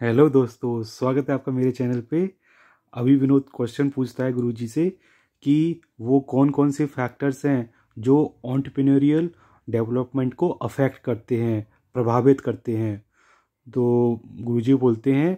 Hello दोस्तों, स्वागत है आपका मेरे चैनल पे। अभी विनोद क्वेश्चन पूछता है गुरुजी से कि वो कौन कौन से फैक्टर्स हैं जो एंटरप्रेन्योरियल डेवलपमेंट को अफेक्ट करते हैं, प्रभावित करते हैं। तो गुरुजी बोलते हैं,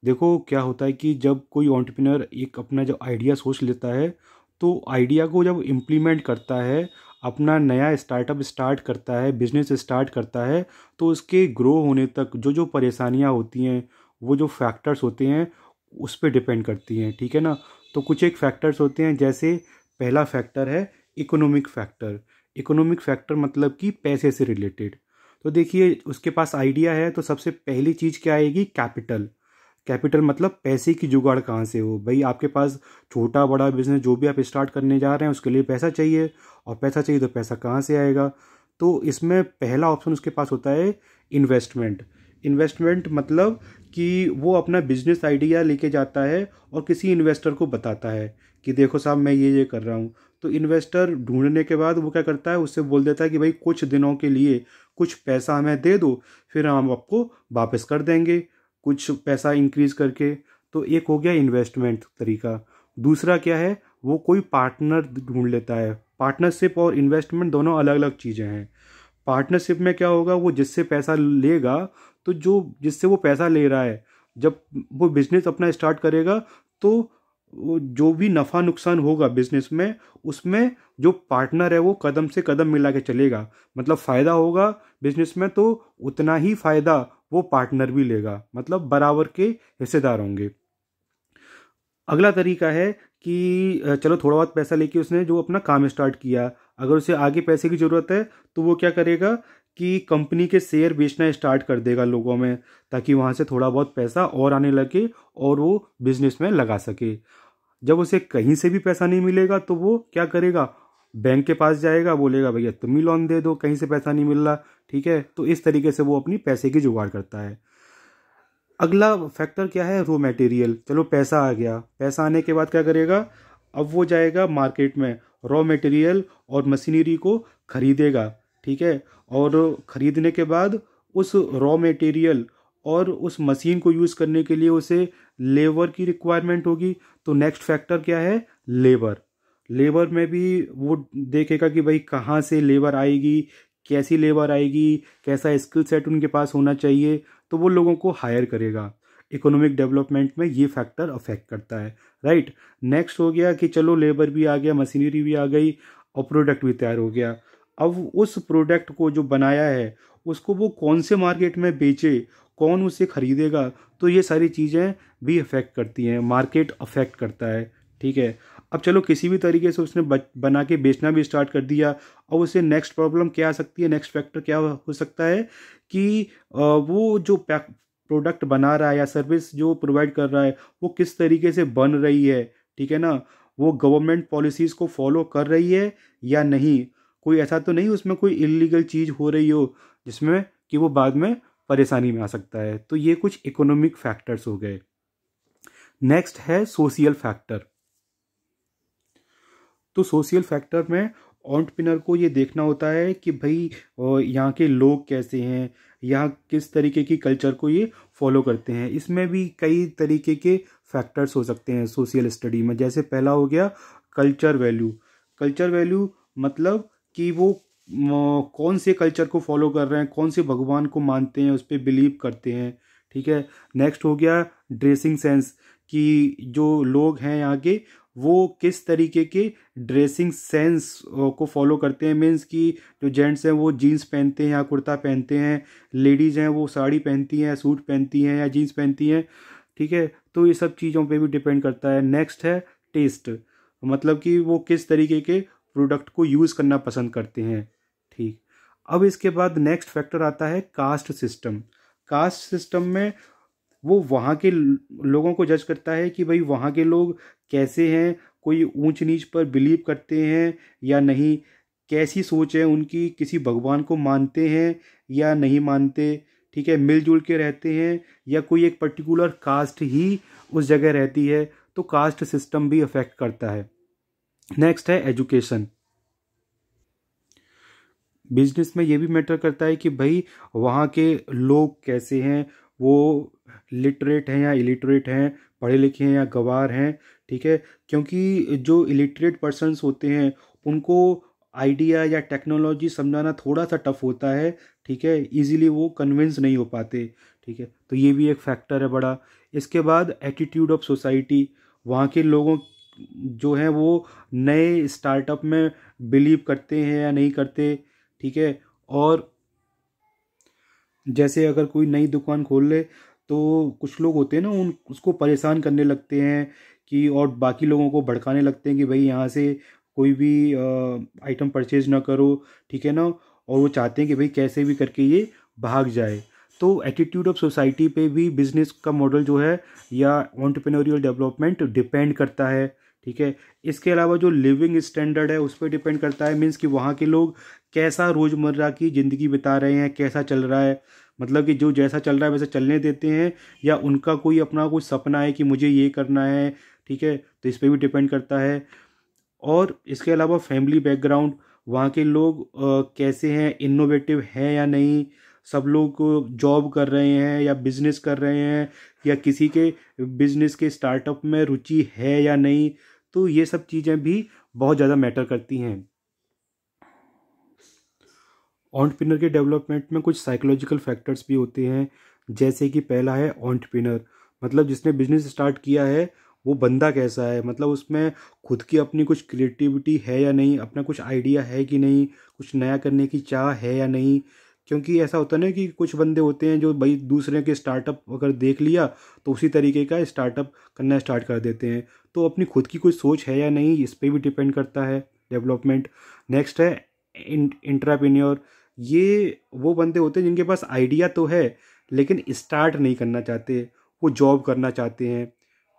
देखो क्या होता है कि जब कोई एंटरप्रेन्योर एक अपना जब आइडिया सोच लेता है तो आइडिया को जब इम्प्लीमेंट करता है, अपना नया स्टार्टअप स्टार्ट करता है, बिजनेस स्टार्ट करता है, तो उसके ग्रो होने तक जो जो परेशानियां होती हैं, वो जो फैक्टर्स होते हैं उस पर डिपेंड करती हैं। ठीक है ना। तो कुछ एक फैक्टर्स होते हैं, जैसे पहला फैक्टर है इकोनॉमिक फैक्टर। इकोनॉमिक फैक्टर मतलब कि पैसे से रिलेटेड। तो देखिए, उसके पास आइडिया है तो सबसे पहली चीज़ क्या आएगी? कैपिटल। कैपिटल मतलब पैसे की जुगाड़ कहाँ से हो भाई। आपके पास छोटा बड़ा बिजनेस जो भी आप स्टार्ट करने जा रहे हैं उसके लिए पैसा चाहिए, और पैसा चाहिए तो पैसा कहाँ से आएगा? तो इसमें पहला ऑप्शन उसके पास होता है इन्वेस्टमेंट। इन्वेस्टमेंट मतलब कि वो अपना बिजनेस आइडिया लेके जाता है और किसी इन्वेस्टर को बताता है कि देखो साहब, मैं ये कर रहा हूँ। तो इन्वेस्टर ढूंढने के बाद वो क्या करता है, उससे बोल देता है कि भाई कुछ दिनों के लिए कुछ पैसा हमें दे दो, फिर हम आपको वापस कर देंगे कुछ पैसा इंक्रीज करके। तो एक हो गया इन्वेस्टमेंट तरीका। दूसरा क्या है, वो कोई पार्टनर ढूंढ लेता है। पार्टनरशिप और इन्वेस्टमेंट दोनों अलग अलग चीज़ें हैं। पार्टनरशिप में क्या होगा, वो जिससे पैसा लेगा, तो जो जिससे वो पैसा ले रहा है, जब वो बिजनेस अपना स्टार्ट करेगा तो वो जो भी नफ़ा नुकसान होगा बिजनेस में, उसमें जो पार्टनर है वो कदम से कदम मिला के चलेगा। मतलब फ़ायदा होगा बिजनेस में तो उतना ही फ़ायदा वो पार्टनर भी लेगा, मतलब बराबर के हिस्सेदार होंगे। अगला तरीका है कि चलो थोड़ा बहुत पैसा लेके उसने जो अपना काम स्टार्ट किया, अगर उसे आगे पैसे की ज़रूरत है तो वो क्या करेगा कि कंपनी के शेयर बेचना स्टार्ट कर देगा लोगों में, ताकि वहाँ से थोड़ा बहुत पैसा और आने लगे और वो बिजनेस में लगा सके। जब उसे कहीं से भी पैसा नहीं मिलेगा तो वो क्या करेगा, बैंक के पास जाएगा, बोलेगा भैया तुम ही लोन दे दो, कहीं से पैसा नहीं मिल रहा। ठीक है, तो इस तरीके से वो अपनी पैसे की जुगाड़ करता है। अगला फैक्टर क्या है, रॉ मटेरियल। चलो पैसा आ गया, पैसा आने के बाद क्या करेगा, अब वो जाएगा मार्केट में, रॉ मटेरियल और मशीनरी को खरीदेगा। ठीक है, और खरीदने के बाद उस रॉ मटेरियल और उस मशीन को यूज़ करने के लिए उसे लेबर की रिक्वायरमेंट होगी। तो नेक्स्ट फैक्टर क्या है, लेबर। लेबर में भी वो देखेगा कि भाई कहाँ से लेबर आएगी, कैसी लेबर आएगी, कैसा स्किल सेट उनके पास होना चाहिए, तो वो लोगों को हायर करेगा। इकोनॉमिक डेवलपमेंट में ये फैक्टर अफेक्ट करता है। राइट। नेक्स्ट हो गया कि चलो लेबर भी आ गया, मशीनरी भी आ गई और प्रोडक्ट भी तैयार हो गया। अब उस प्रोडक्ट को जो बनाया है उसको वो कौन से मार्केट में बेचे, कौन उसे खरीदेगा, तो ये सारी चीज़ें भी अफेक्ट करती हैं, मार्केट अफेक्ट करता है। ठीक है। अब चलो किसी भी तरीके से उसने बना के बेचना भी स्टार्ट कर दिया, और उसे नेक्स्ट प्रॉब्लम क्या आ सकती है, नेक्स्ट फैक्टर क्या हो सकता है कि वो जो प्रोडक्ट बना रहा है या सर्विस जो प्रोवाइड कर रहा है वो किस तरीके से बन रही है। ठीक है ना, वो गवर्नमेंट पॉलिसीज़ को फॉलो कर रही है या नहीं, कोई ऐसा तो नहीं उसमें कोई इलीगल चीज़ हो रही हो जिसमें कि वो बाद में परेशानी में आ सकता है। तो ये कुछ इकोनॉमिक फैक्टर्स हो गए। नेक्स्ट है सोशल फैक्टर। तो सोशल फैक्टर में एंटरप्रेन्योर को ये देखना होता है कि भाई यहाँ के लोग कैसे हैं, यहाँ किस तरीके की कल्चर को ये फॉलो करते हैं। इसमें भी कई तरीके के फैक्टर्स हो सकते हैं सोशल स्टडी में। जैसे पहला हो गया कल्चर वैल्यू। कल्चर वैल्यू मतलब कि वो कौन से कल्चर को फॉलो कर रहे हैं, कौन से भगवान को मानते हैं, उस पर बिलीव करते हैं। ठीक है। नेक्स्ट हो गया ड्रेसिंग सेंस, कि जो लोग हैं यहाँ के वो किस तरीके के ड्रेसिंग सेंस को फॉलो करते हैं। मीन्स कि जो जेंट्स हैं वो जीन्स पहनते हैं या कुर्ता पहनते हैं, लेडीज़ हैं वो साड़ी पहनती हैं, सूट पहनती हैं या जीन्स पहनती हैं। ठीक है, तो ये सब चीज़ों पे भी डिपेंड करता है। नेक्स्ट है टेस्ट, मतलब कि वो किस तरीके के प्रोडक्ट को यूज़ करना पसंद करते हैं। ठीक। अब इसके बाद नेक्स्ट फैक्टर आता है कास्ट सिस्टम। कास्ट सिस्टम में वो वहाँ के लोगों को जज करता है कि भाई वहाँ के लोग कैसे हैं, कोई ऊंच नीच पर बिलीव करते हैं या नहीं, कैसी सोच है उनकी, किसी भगवान को मानते हैं या नहीं मानते। ठीक है, मिलजुल के रहते हैं या कोई एक पर्टिकुलर कास्ट ही उस जगह रहती है। तो कास्ट सिस्टम भी अफेक्ट करता है। नेक्स्ट है एजुकेशन। बिजनेस में ये भी मैटर करता है कि भाई वहाँ के लोग कैसे हैं, वो लिटरेट हैं या इलिटरेट हैं, पढ़े लिखे हैं या गंवार हैं, ठीक है। क्योंकि जो इलिटरेट पर्सन्स होते हैं उनको आइडिया या टेक्नोलॉजी समझाना थोड़ा सा टफ होता है, ठीक है, इजीली वो कन्विंस नहीं हो पाते, ठीक है। तो ये भी एक फैक्टर है बड़ा। इसके बाद एटीट्यूड ऑफ सोसाइटी, वहाँ के लोगों जो हैं वो नए स्टार्टअप में बिलीव करते हैं या नहीं करते, ठीक है। और जैसे अगर कोई नई दुकान खोल ले तो कुछ लोग होते हैं ना, उन उसको परेशान करने लगते हैं कि, और बाकी लोगों को भड़काने लगते हैं कि भाई यहाँ से कोई भी आइटम परचेज ना करो, ठीक है ना। और वो चाहते हैं कि भाई कैसे भी करके ये भाग जाए। तो एटीट्यूड ऑफ सोसाइटी पे भी बिजनेस का मॉडल जो है या एंटरप्रेन्योरियल डेवलपमेंट डिपेंड करता है, ठीक है। इसके अलावा जो लिविंग स्टैंडर्ड है उस पर डिपेंड करता है, मीन्स कि वहाँ के लोग कैसा रोज़मर्रा की ज़िंदगी बिता रहे हैं, कैसा चल रहा है, मतलब कि जो जैसा चल रहा है वैसा चलने देते हैं, या उनका कोई अपना कोई सपना है कि मुझे ये करना है, ठीक है। तो इस पर भी डिपेंड करता है। और इसके अलावा फैमिली बैकग्राउंड, वहाँ के लोग कैसे हैं, इनोवेटिव हैं या नहीं, सब लोग जॉब कर रहे हैं या बिजनेस कर रहे हैं, या किसी के बिजनेस के स्टार्टअप में रुचि है या नहीं। तो ये सब चीज़ें भी बहुत ज़्यादा मैटर करती हैं। एंटरप्रेन्योर के डेवलपमेंट में कुछ साइकोलॉजिकल फैक्टर्स भी होते हैं, जैसे कि पहला है एंटरप्रेन्योर, मतलब जिसने बिजनेस स्टार्ट किया है वो बंदा कैसा है, मतलब उसमें खुद की अपनी कुछ क्रिएटिविटी है या नहीं, अपना कुछ आइडिया है कि नहीं, कुछ नया करने की चाह है या नहीं। क्योंकि ऐसा होता है ना कि कुछ बंदे होते हैं जो भाई दूसरे के स्टार्टअप अगर देख लिया तो उसी तरीके का स्टार्टअप करना स्टार्ट कर देते हैं। तो अपनी खुद की कोई सोच है या नहीं, इस पर भी डिपेंड करता है डेवलपमेंट। नेक्स्ट है इंट्राप्रेन्योर, ये वो बंदे होते हैं जिनके पास आइडिया तो है लेकिन स्टार्ट नहीं करना चाहते, वो जॉब करना चाहते हैं,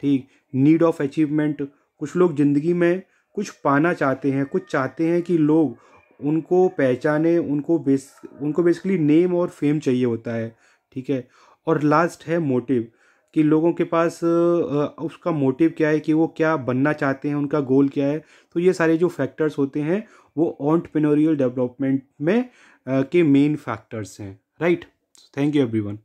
ठीक। नीड ऑफ अचीवमेंट, कुछ लोग ज़िंदगी में कुछ पाना चाहते हैं, कुछ चाहते हैं कि लोग उनको पहचाने, उनको बेसिकली नेम और फेम चाहिए होता है, ठीक है। और लास्ट है मोटिव, कि लोगों के पास उसका मोटिव क्या है, कि वो क्या बनना चाहते हैं, उनका गोल क्या है। तो ये सारे जो फैक्टर्स होते हैं वो एंटरप्रेन्योरियल डेवलपमेंट में के मेन फैक्टर्स हैं, राइट। Thank you everyone.